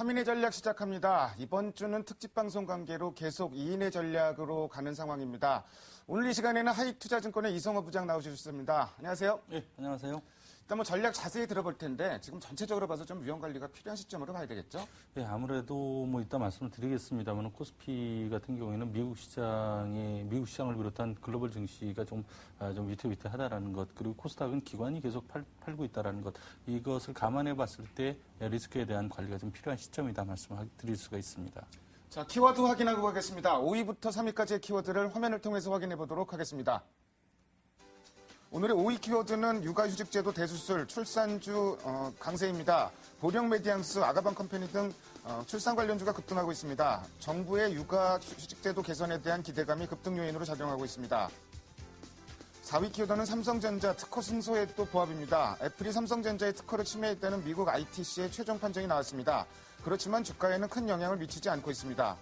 3인의 전략 시작합니다. 이번 주는 특집방송 관계로 계속 2인의 전략으로 가는 상황입니다. 오늘 이 시간에는 하이투자증권의 이성호 부장 나오셨습니다. 안녕하세요. 네, 안녕하세요. 일단 전략 자세히 들어볼 텐데 지금 전체적으로 봐서 좀 위험 관리가 필요한 시점으로 봐야 되겠죠? 네, 아무래도 이따 말씀을 드리겠습니다. 코스피 같은 경우에는 미국 시장을 비롯한 글로벌 증시가 좀 위태위태하다라는 것, 그리고 코스닥은 기관이 계속 팔고 있다라는 것, 이것을 감안해 봤을 때 리스크에 대한 관리가 좀 필요한 시점이다 말씀을 드릴 수가 있습니다. 자, 키워드 확인하고 가겠습니다. 5위부터 3위까지의 키워드를 화면을 통해서 확인해 보도록 하겠습니다. 오늘의 5위 키워드는 육아휴직제도 대수술, 출산주 강세입니다. 보령 메디앙스, 아가방 컴퍼니 등 출산 관련주가 급등하고 있습니다. 정부의 육아휴직제도 개선에 대한 기대감이 급등 요인으로 작용하고 있습니다. 4위 키워드는 삼성전자 특허 승소에 또 부합입니다. 애플이 삼성전자의 특허를 침해했다는 미국 ITC의 최종 판정이 나왔습니다. 그렇지만 주가에는 큰 영향을 미치지 않고 있습니다.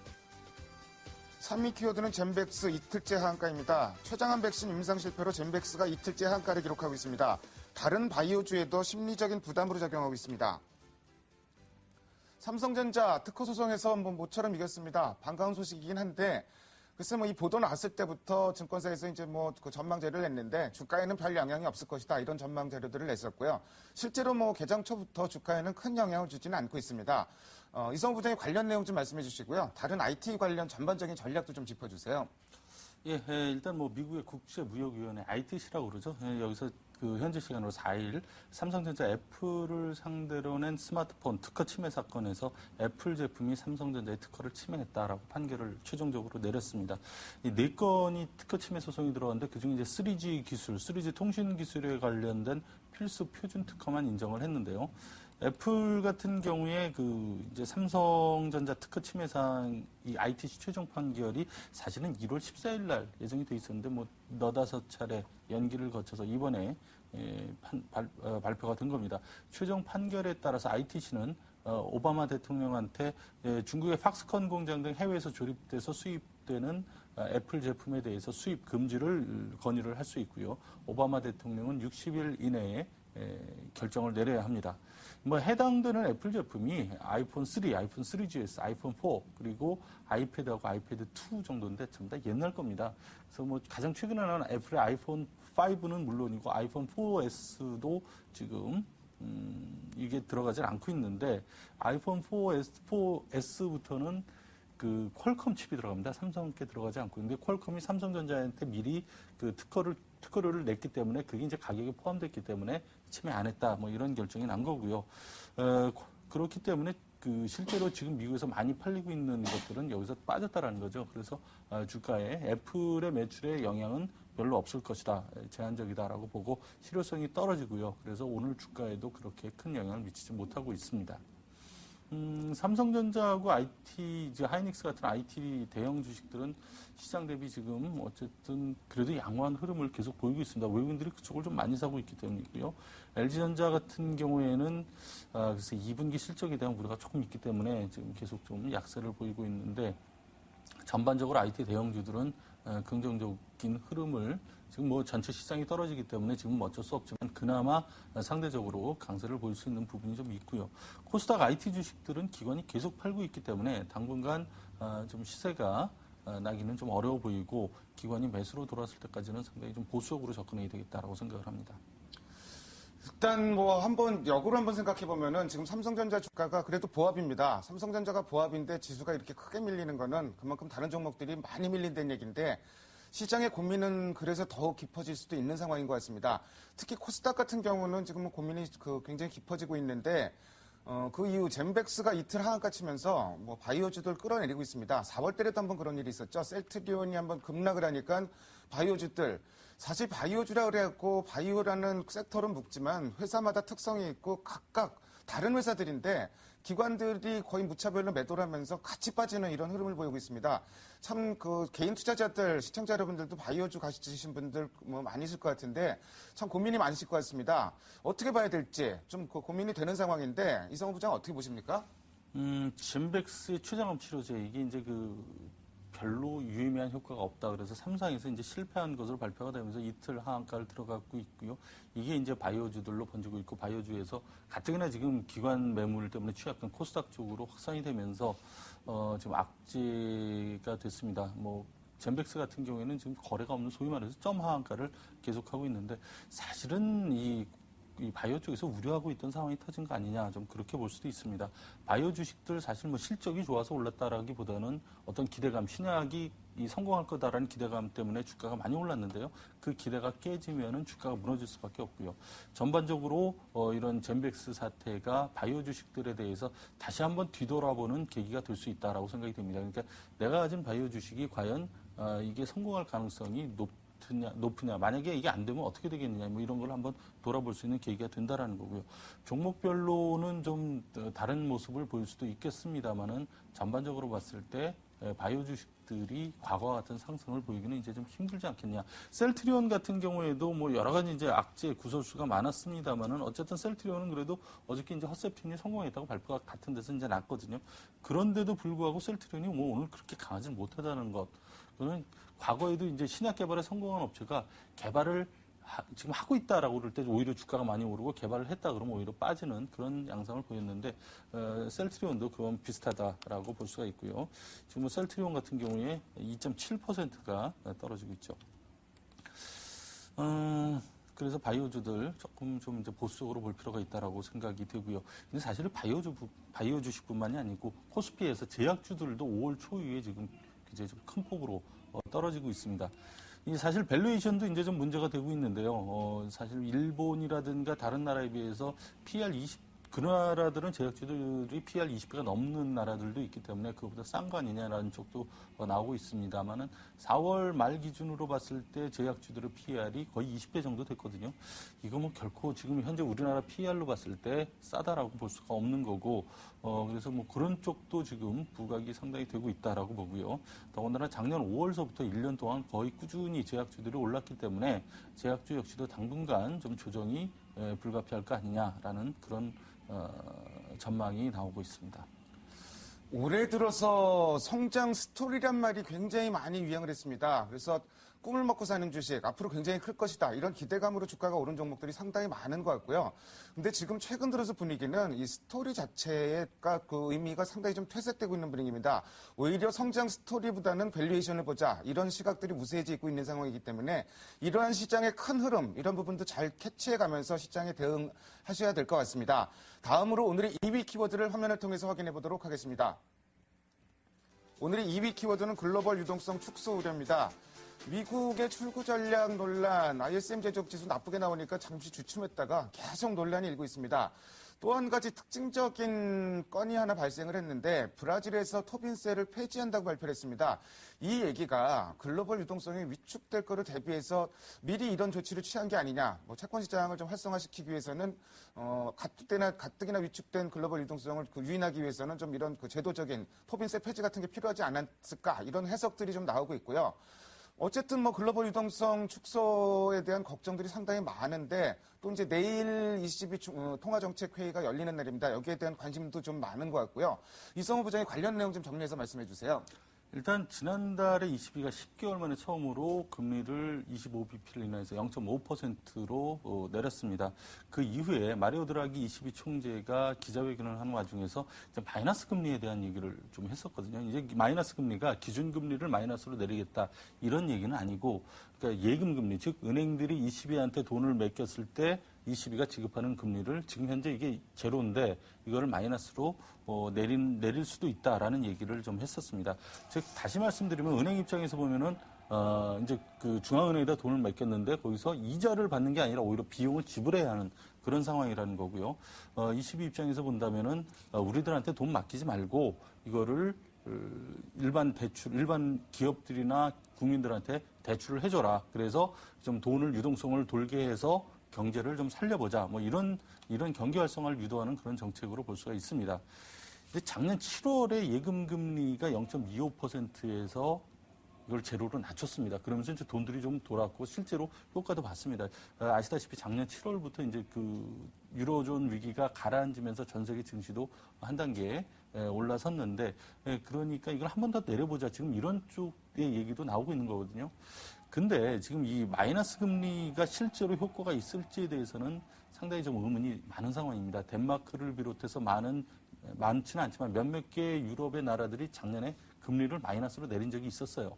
3위 키워드는 젠백스 이틀째 하한가입니다. 최장암 백신 임상 실패로 젠백스가 이틀째 하한가를 기록하고 있습니다. 다른 바이오주에도 심리적인 부담으로 작용하고 있습니다. 삼성전자 특허 소송에서 모처럼 이겼습니다. 반가운 소식이긴 한데 글쎄 이 보도 나왔을 때부터 증권사에서 이제 그 전망 자료를 냈는데 주가에는 별 영향이 없을 것이다 이런 전망 자료들을 냈었고요. 실제로 개장 초부터 주가에는 큰 영향을 주지는 않고 있습니다. 이성호 부장님 관련 내용 좀 말씀해 주시고요. 다른 IT 관련 전반적인 전략도 좀 짚어주세요. 예, 일단 미국의 국제무역위원회 ITC라고 그러죠. 여기서 현지 시간으로 4일 삼성전자 애플을 상대로 낸 스마트폰 특허 침해 사건에서 애플 제품이 삼성전자의 특허를 침해했다라고 판결을 최종적으로 내렸습니다. 이 4건이 특허 침해 소송이 들어왔는데 그중에 이제 3G 기술, 3G 통신 기술에 관련된 필수 표준 특허만 인정을 했는데요. 애플 같은 경우에 이제 삼성전자 특허 침해상 이 ITC 최종 판결이 사실은 1월 14일 날 예정이 돼 있었는데 너다섯 차례 연기를 거쳐서 이번에 발표가 된 겁니다. 최종 판결에 따라서 ITC는 오바마 대통령한테 중국의 팍스콘 공장 등 해외에서 조립돼서 수입되는 애플 제품에 대해서 수입 금지를 건의를 할 수 있고요. 오바마 대통령은 60일 이내에 결정을 내려야 합니다. 해당되는 애플 제품이 아이폰 3, 아이폰 3GS, 아이폰 4, 그리고 아이패드하고 아이패드 2 정도인데 전부 다 옛날 겁니다. 그래서 가장 최근에 나온 애플의 아이폰 5는 물론이고 아이폰 4S도 지금 이게 들어가질 않고 있는데 아이폰 4S부터는 퀄컴 칩이 들어갑니다. 삼성께 들어가지 않고 있는데 퀄컴이 삼성전자한테 미리 특허료를 냈기 때문에 그게 이제 가격에 포함됐기 때문에 침해 안 했다. 이런 결정이 난 거고요. 그렇기 때문에 실제로 지금 미국에서 많이 팔리고 있는 것들은 여기서 빠졌다라는 거죠. 그래서 주가에 애플의 매출에 영향은 별로 없을 것이다. 제한적이다라고 보고 실효성이 떨어지고요. 그래서 오늘 주가에도 그렇게 큰 영향을 미치지 못하고 있습니다. 삼성전자하고 이제 하이닉스 같은 IT 대형 주식들은 시장 대비 지금 어쨌든 그래도 양호한 흐름을 계속 보이고 있습니다. 외국인들이 그쪽을 좀 많이 사고 있기 때문이고요. LG전자 같은 경우에는 그래서 2분기 실적에 대한 우려가 조금 있기 때문에 지금 계속 좀 약세를 보이고 있는데 전반적으로 IT 대형주들은 긍정적인 흐름을 지금 전체 시장이 떨어지기 때문에 지금 어쩔 수 없지만 그나마 상대적으로 강세를 보일 수 있는 부분이 좀 있고요. 코스닥 IT 주식들은 기관이 계속 팔고 있기 때문에 당분간 좀 시세가 나기는 좀 어려워 보이고 기관이 매수로 돌아왔을 때까지는 상당히 좀 보수적으로 접근해야 되겠다라고 생각을 합니다. 일단 역으로 한번 생각해 보면은 지금 삼성전자 주가가 그래도 보합입니다. 삼성전자가 보합인데 지수가 이렇게 크게 밀리는 거는 그만큼 다른 종목들이 많이 밀린다는 얘기인데 시장의 고민은 그래서 더욱 깊어질 수도 있는 상황인 것 같습니다. 특히 코스닥 같은 경우는 지금 고민이 굉장히 깊어지고 있는데 그 이후 젠백스가 이틀 하한가 치면서 바이오주들 끌어내리고 있습니다. 4월 달에도 한번 그런 일이 있었죠. 셀트리온이 한번 급락을 하니까 바이오주들 사실 바이오주라 그래갖고 바이오라는 섹터는 묵지만 회사마다 특성이 있고 각각 다른 회사들인데 기관들이 거의 무차별로 매도를 하면서 같이 빠지는 이런 흐름을 보이고 있습니다. 참 개인 투자자들, 시청자 여러분들도 바이오주 가지신 분들 많이 있을 것 같은데 참 고민이 많으실 것 같습니다. 어떻게 봐야 될지 좀 고민이 되는 상황인데 이성호 부장 어떻게 보십니까? 젠백스의 최장암 치료제 이게 이제 별로 유의미한 효과가 없다. 그래서 삼성에서 이제 실패한 것으로 발표가 되면서 이틀 하한가를 들어가고 있고요. 이게 이제 바이오주들로 번지고 있고 바이오주에서 가뜩이나 지금 기관 매물 때문에 취약한 코스닥 쪽으로 확산이 되면서 지금 악재가 됐습니다. 뭐 젠백스 같은 경우에는 지금 거래가 없는 소위 말해서 점 하한가를 계속하고 있는데 사실은 이 바이오 쪽에서 우려하고 있던 상황이 터진 거 아니냐 좀 그렇게 볼 수도 있습니다. 바이오 주식들 사실 뭐 실적이 좋아서 올랐다라기보다는 어떤 기대감, 신약이 성공할 거다라는 기대감 때문에 주가가 많이 올랐는데요. 그 기대가 깨지면은 주가가 무너질 수밖에 없고요. 전반적으로 이런 젠백스 사태가 바이오 주식들에 대해서 다시 한번 뒤돌아보는 계기가 될 수 있다라고 생각이 됩니다. 그러니까 내가 가진 바이오 주식이 과연 이게 성공할 가능성이 높으냐, 만약에 이게 안 되면 어떻게 되겠느냐, 뭐 이런 걸 한번 돌아볼 수 있는 계기가 된다라는 거고요. 종목별로는 좀 다른 모습을 보일 수도 있겠습니다만은 전반적으로 봤을 때 바이오 주식들이 과거와 같은 상승을 보이기는 이제 좀 힘들지 않겠냐. 셀트리온 같은 경우에도 뭐 여러 가지 이제 악재 구설수가 많았습니다만은 어쨌든 셀트리온은 그래도 어저께 이제 헛세핀이 성공했다고 발표가 같은 데서 이제 났거든요. 그런데도 불구하고 셀트리온이 뭐 오늘 그렇게 강하지 못하다는 것. 그거는 과거에도 이제 신약 개발에 성공한 업체가 개발을 지금 하고 있다라고 그럴 때 오히려 주가가 많이 오르고 개발을 했다 그러면 오히려 빠지는 그런 양상을 보였는데 셀트리온도 그건 비슷하다라고 볼 수가 있고요. 지금 셀트리온 같은 경우에 2.7%가 떨어지고 있죠. 그래서 바이오주들 조금 좀 이제 보수적으로 볼 필요가 있다라고 생각이 되고요. 근데 사실 바이오 주식뿐만이 아니고 코스피에서 제약주들도 5월 초 이후에 지금 이제 좀 큰 폭으로 떨어지고 있습니다. 사실 밸류에이션도 이제 좀 문제가 되고 있는데요. 사실 일본이라든가 다른 나라에 비해서 PR 20, 그 나라들은 제약주들이 PR 20배가 넘는 나라들도 있기 때문에 그거보다 싼 거 아니냐라는 쪽도 나오고 있습니다만은 4월 말 기준으로 봤을 때 제약주들의 PR이 거의 20배 정도 됐거든요. 이거 뭐 결코 지금 현재 우리나라 PR로 봤을 때 싸다라고 볼 수가 없는 거고, 그래서 뭐 그런 쪽도 지금 부각이 상당히 되고 있다라고 보고요. 더군다나 작년 5월서부터 1년 동안 거의 꾸준히 제약주들이 올랐기 때문에 제약주 역시도 당분간 좀 조정이 불가피할 거 아니냐라는 그런 전망이 나오고 있습니다. 올해 들어서 성장 스토리란 말이 굉장히 많이 유행을 했습니다. 그래서 꿈을 먹고 사는 주식, 앞으로 굉장히 클 것이다. 이런 기대감으로 주가가 오른 종목들이 상당히 많은 것 같고요. 근데 지금 최근 들어서 분위기는 이 스토리 자체가 그 의미가 상당히 좀 퇴색되고 있는 분위기입니다. 오히려 성장 스토리보다는 밸류에이션을 보자. 이런 시각들이 우세해지고 있는 상황이기 때문에 이러한 시장의 큰 흐름, 이런 부분도 잘 캐치해가면서 시장에 대응하셔야 될 것 같습니다. 다음으로 오늘의 2위 키워드를 화면을 통해서 확인해 보도록 하겠습니다. 오늘의 2위 키워드는 글로벌 유동성 축소 우려입니다. 미국의 출구 전략 논란, ISM 제조업 지수 나쁘게 나오니까 잠시 주춤했다가 계속 논란이 일고 있습니다. 또 한 가지 특징적인 건이 하나 발생을 했는데 브라질에서 토빈세를 폐지한다고 발표를 했습니다. 이 얘기가 글로벌 유동성이 위축될 거를 대비해서 미리 이런 조치를 취한 게 아니냐. 뭐 채권 시장을 좀 활성화시키기 위해서는 가뜩이나 위축된 글로벌 유동성을 유인하기 위해서는 좀 이런 그 제도적인 토빈세 폐지 같은 게 필요하지 않았을까. 이런 해석들이 좀 나오고 있고요. 어쨌든 뭐 글로벌 유동성 축소에 대한 걱정들이 상당히 많은데 또 이제 내일 ECB 통화정책회의가 열리는 날입니다. 여기에 대한 관심도 좀 많은 것 같고요. 이성호 부장이 관련 내용 좀 정리해서 말씀해 주세요. 일단 지난달에 ECB가 10개월 만에 처음으로 금리를 25bp를 인하해서 0.5%로 내렸습니다. 그 이후에 마리오 드라기 ECB 총재가 기자회견을 하는 와중에서 이제 마이너스 금리에 대한 얘기를 좀 했었거든요. 이제 마이너스 금리가 기준 금리를 마이너스로 내리겠다 이런 얘기는 아니고, 그러니까 예금 금리, 즉 은행들이 ECB한테 돈을 맡겼을 때 ECB가 지급하는 금리를 지금 현재 이게 제로인데 이거를 마이너스로 내릴 수도 있다라는 얘기를 좀 했었습니다. 즉 다시 말씀드리면 은행 입장에서 보면은 이제 그 중앙은행에다 돈을 맡겼는데 거기서 이자를 받는 게 아니라 오히려 비용을 지불해야 하는 그런 상황이라는 거고요. ECB 입장에서 본다면은 우리들한테 돈 맡기지 말고 이거를 일반 기업들이나 국민들한테 대출을 해줘라. 그래서 좀 돈을 유동성을 돌게 해서 경제를 좀 살려보자. 뭐 이런 경기 활성화를 유도하는 그런 정책으로 볼 수가 있습니다. 근데 작년 7월에 예금 금리가 0.25%에서 이걸 제로로 낮췄습니다. 그러면서 이제 돈들이 좀 돌았고 실제로 효과도 봤습니다. 아시다시피 작년 7월부터 이제 그 유로존 위기가 가라앉으면서 전 세계 증시도 한 단계 올라섰는데, 그러니까 이걸 한 번 더 내려보자. 지금 이런 쪽의 얘기도 나오고 있는 거거든요. 근데 지금 이 마이너스 금리가 실제로 효과가 있을지에 대해서는 상당히 좀 의문이 많은 상황입니다. 덴마크를 비롯해서 많지는 않지만 몇몇 개 유럽의 나라들이 작년에 금리를 마이너스로 내린 적이 있었어요.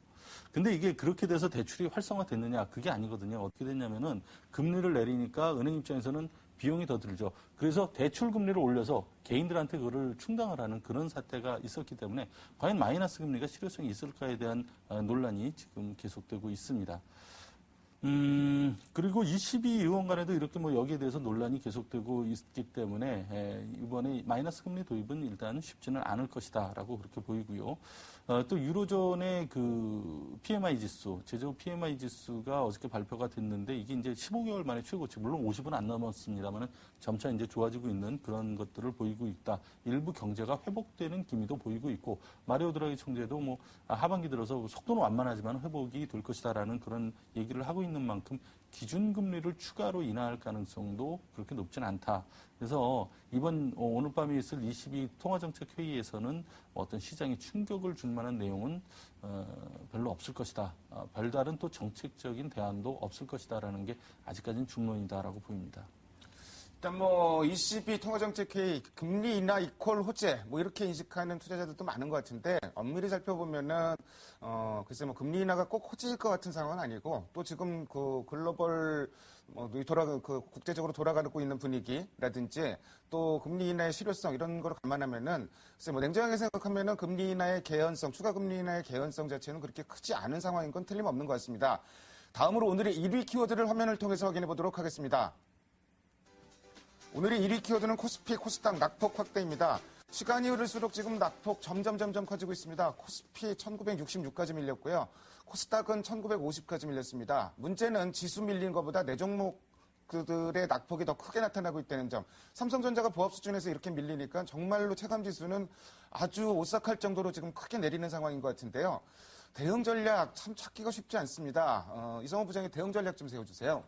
근데 이게 그렇게 돼서 대출이 활성화됐느냐? 그게 아니거든요. 어떻게 됐냐면은 금리를 내리니까 은행 입장에서는 비용이 더 들죠. 그래서 대출 금리를 올려서 개인들한테 그거를 충당을 하는 그런 사태가 있었기 때문에 과연 마이너스 금리가 실효성이 있을까에 대한 논란이 지금 계속되고 있습니다. 그리고 22의원 간에도 이렇게 뭐 여기에 대해서 논란이 계속되고 있기 때문에 이번에 마이너스 금리 도입은 일단 쉽지는 않을 것이다라고 그렇게 보이고요. 또 유로존의 그 PMI 지수, 제조 PMI 지수가 어저께 발표가 됐는데 이게 이제 15개월 만에 최고치, 물론 50은 안 넘었습니다만은 점차 이제 좋아지고 있는 그런 것들을 보이고 있다. 일부 경제가 회복되는 기미도 보이고 있고 마리오 드라기 총재도 뭐 하반기 들어서 속도는 완만하지만 회복이 될 것이다라는 그런 얘기를 하고 있는 만큼 기준금리를 추가로 인하할 가능성도 그렇게 높진 않다. 그래서 오늘 밤에 있을 22 통화정책회의에서는 어떤 시장에 충격을 줄 만한 내용은 별로 없을 것이다. 별다른 또 정책적인 대안도 없을 것이다라는 게 아직까지는 중론이다라고 보입니다. 일단 뭐 ECB 통화정책회의 금리 인하 이퀄 호재 뭐 이렇게 인식하는 투자자들도 많은 것 같은데 엄밀히 살펴보면은 글쎄 뭐 금리 인하가 꼭 호재일 것 같은 상황은 아니고 또 지금 그 글로벌 그 국제적으로 돌아가고 있는 분위기라든지 또 금리 인하의 실효성 이런 걸 감안하면은 글쎄 뭐 냉정하게 생각하면은 금리 인하의 개연성, 추가 금리 인하의 개연성 자체는 그렇게 크지 않은 상황인 건 틀림없는 것 같습니다. 다음으로 오늘의 1위 키워드를 화면을 통해서 확인해 보도록 하겠습니다. 오늘의 1위 키워드는 코스피, 코스닥 낙폭 확대입니다. 시간이 흐를수록 지금 낙폭 점점 커지고 있습니다. 코스피 1966까지 밀렸고요. 코스닥은 1950까지 밀렸습니다. 문제는 지수 밀린 것보다 내 종목들의 낙폭이 더 크게 나타나고 있다는 점. 삼성전자가 보합 수준에서 이렇게 밀리니까 정말로 체감지수는 아주 오싹할 정도로 지금 크게 내리는 상황인 것 같은데요. 대응 전략 참 찾기가 쉽지 않습니다. 이성호 부장님 대응 전략 좀 세워주세요.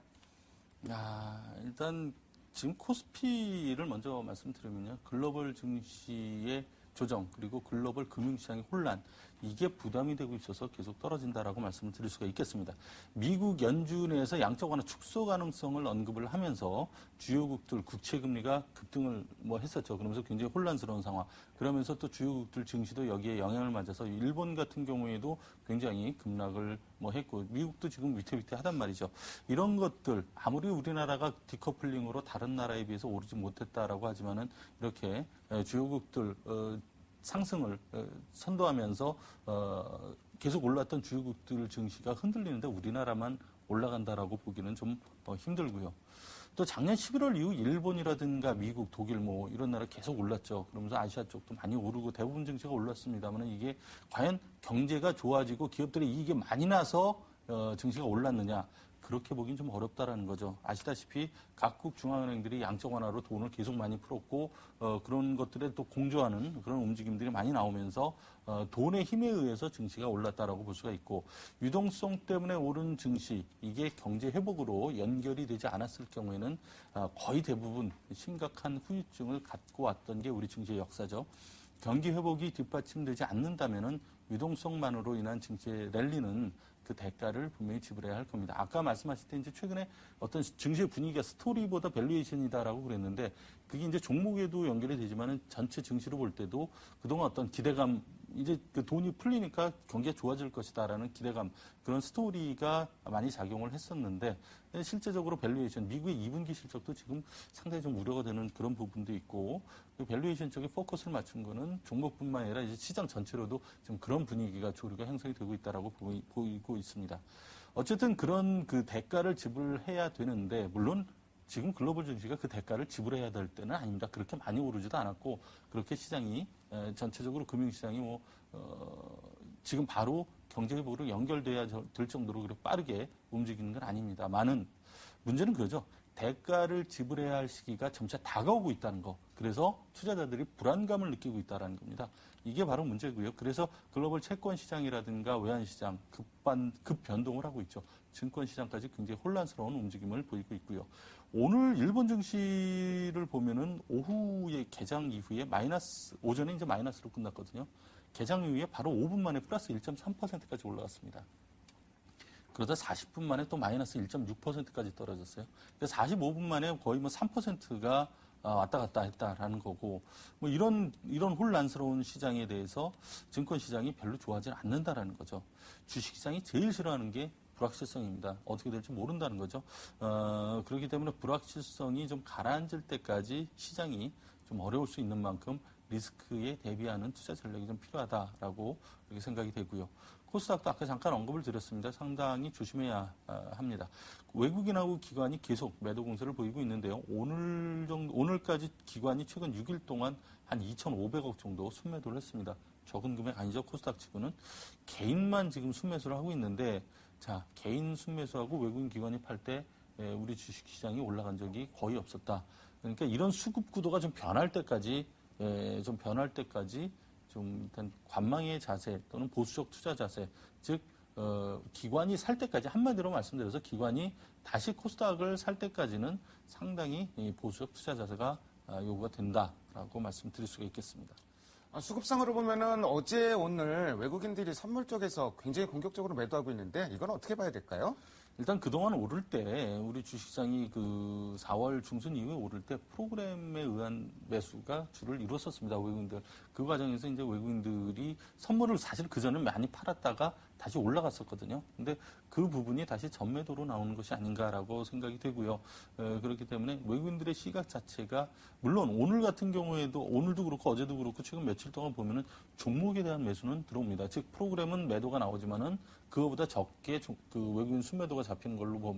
일단 지금 코스피를 먼저 말씀드리면요. 글로벌 증시의 조정 그리고 글로벌 금융시장의 혼란 이게 부담이 되고 있어서 계속 떨어진다라고 말씀을 드릴 수가 있겠습니다. 미국 연준에서 양적 완화 축소 가능성을 언급을 하면서 주요국들 국채금리가 급등을 했었죠. 그러면서 굉장히 혼란스러운 상황. 그러면서 또 주요국들 증시도 여기에 영향을 맞아서 일본 같은 경우에도 굉장히 급락을 했고 미국도 지금 위태위태하단 말이죠. 이런 것들 아무리 우리나라가 디커플링으로 다른 나라에 비해서 오르지 못했다라고 하지만은 이렇게 주요국들 상승을 선도하면서 계속 올랐던 주요국들 증시가 흔들리는데 우리나라만 올라간다라고 보기는 좀 힘들고요. 또 작년 11월 이후 일본이라든가 미국, 독일 이런 나라 계속 올랐죠. 그러면서 아시아 쪽도 많이 오르고 대부분 증시가 올랐습니다만 이게 과연 경제가 좋아지고 기업들의 이익이 많이 나서 증시가 올랐느냐. 그렇게 보긴 좀 어렵다라는 거죠. 아시다시피 각국 중앙은행들이 양적 완화로 돈을 계속 많이 풀었고 그런 것들에 또 공조하는 그런 움직임들이 많이 나오면서 돈의 힘에 의해서 증시가 올랐다라고 볼 수가 있고 유동성 때문에 오른 증시 이게 경제 회복으로 연결이 되지 않았을 경우에는 거의 대부분 심각한 후유증을 갖고 왔던 게 우리 증시의 역사죠. 경기 회복이 뒷받침되지 않는다면은 유동성만으로 인한 증시의 랠리는 그 대가를 분명히 지불해야 할 겁니다. 아까 말씀하실 때 이제 최근에 어떤 증시의 분위기가 스토리보다 밸류에이션이다라고 그랬는데 그게 이제 종목에도 연결이 되지만은 전체 증시로 볼 때도 그동안 어떤 기대감 이제 그 돈이 풀리니까 경기가 좋아질 것이다라는 기대감 그런 스토리가 많이 작용을 했었는데 실제적으로 밸류에이션 미국의 2분기 실적도 지금 상당히 좀 우려가 되는 그런 부분도 있고 그 밸류에이션 쪽에 포커스를 맞춘 거는 종목뿐만 아니라 이제 시장 전체로도 좀 그런 분위기가 조류가 형성이 되고 있다라고 보이고 있습니다. 어쨌든 그런 그 대가를 지불해야 되는데 물론 지금 글로벌 증시가 그 대가를 지불해야 될 때는 아닙니다. 그렇게 많이 오르지도 않았고 그렇게 시장이 전체적으로 금융시장이 지금 바로 경제 회복으로 연결돼야 될 정도로 그렇게 빠르게 움직이는 건 아닙니다. 많은 문제는 그거죠. 대가를 지불해야 할 시기가 점차 다가오고 있다는 거. 그래서 투자자들이 불안감을 느끼고 있다는 겁니다. 이게 바로 문제고요. 그래서 글로벌 채권 시장이라든가 외환 시장 급 변동을 하고 있죠. 증권 시장까지 굉장히 혼란스러운 움직임을 보이고 있고요. 오늘 일본 증시를 보면은 오후에 개장 이후에 오전에 이제 마이너스로 끝났거든요. 개장 이후에 바로 5분 만에 플러스 1.3%까지 올라갔습니다. 그러다 40분 만에 또 마이너스 1.6%까지 떨어졌어요. 그래서 45분 만에 거의 뭐 3%가 왔다 갔다 했다라는 거고, 뭐 이런 혼란스러운 시장에 대해서 증권 시장이 별로 좋아하지 않는다라는 거죠. 주식 시장이 제일 싫어하는 게 불확실성입니다. 어떻게 될지 모른다는 거죠. 그렇기 때문에 불확실성이 좀 가라앉을 때까지 시장이 좀 어려울 수 있는 만큼 리스크에 대비하는 투자 전략이 좀 필요하다라고 그렇게 생각이 되고요. 코스닥도 아까 잠깐 언급을 드렸습니다. 상당히 조심해야 합니다. 외국인하고 기관이 계속 매도 공세를 보이고 있는데요. 오늘까지 기관이 최근 6일 동안 한 2,500억 정도 순매도를 했습니다. 적은 금액 아니죠. 코스닥 치고는. 개인만 지금 순매수를 하고 있는데, 자, 개인 순매수하고 외국인 기관이 팔 때 우리 주식시장이 올라간 적이 거의 없었다. 그러니까 이런 수급 구도가 좀 변할 때까지 좀 일단 관망의 자세 또는 보수적 투자 자세, 즉 기관이 살 때까지, 한마디로 말씀드려서 기관이 다시 코스닥을 살 때까지는 상당히 보수적 투자 자세가 요구가 된다라고 말씀드릴 수가 있겠습니다. 수급상으로 보면은 어제 오늘 외국인들이 선물 쪽에서 굉장히 공격적으로 매도하고 있는데 이건 어떻게 봐야 될까요? 일단 그동안 오를 때 우리 주식시장이 그 4월 중순 이후에 오를 때 프로그램에 의한 매수가 주를 이뤘었습니다. 외국인들. 그 과정에서 이제 외국인들이 선물을 사실 그전에 많이 팔았다가 다시 올라갔었거든요. 근데 그 부분이 다시 전매도로 나오는 것이 아닌가라고 생각이 되고요. 그렇기 때문에 외국인들의 시각 자체가 물론 오늘 같은 경우에도 오늘도 그렇고 어제도 그렇고 최근 며칠 동안 보면은 종목에 대한 매수는 들어옵니다. 즉 프로그램은 매도가 나오지만은 그거보다 적게 그 외국인 순매도가 잡히는 걸로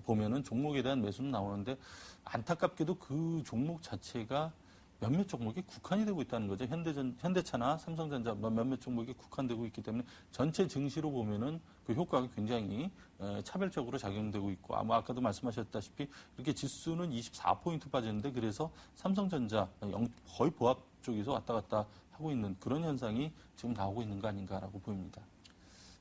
보면은 종목에 대한 매수는 나오는데 안타깝게도 그 종목 자체가 몇몇 종목이 국한이 되고 있다는 거죠. 현대차나 삼성전자 몇몇 종목이 국한되고 있기 때문에 전체 증시로 보면은 그 효과가 굉장히 차별적으로 작용되고 있고, 아까도 말씀하셨다시피 이렇게 지수는 24포인트 빠졌는데 그래서 삼성전자 거의 보합 쪽에서 왔다 갔다 하고 있는 그런 현상이 지금 나오고 있는 거 아닌가라고 보입니다.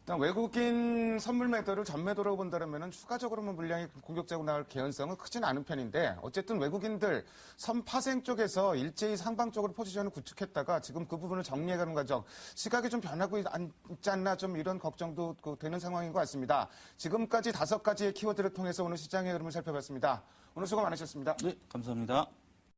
일단 외국인 선물 매도를 전매도라고 본다면 추가적으로 물량이 공격적으로 나올 개연성은 크진 않은 편인데 어쨌든 외국인들 선파생 쪽에서 일제히 상방 쪽으로 포지션을 구축했다가 지금 그 부분을 정리해가는 과정, 시각이 좀 변하고 있지 않나 좀 이런 걱정도 되는 상황인 것 같습니다. 지금까지 5가지의 키워드를 통해서 오늘 시장의 흐름을 살펴봤습니다. 오늘 수고 많으셨습니다. 네, 감사합니다.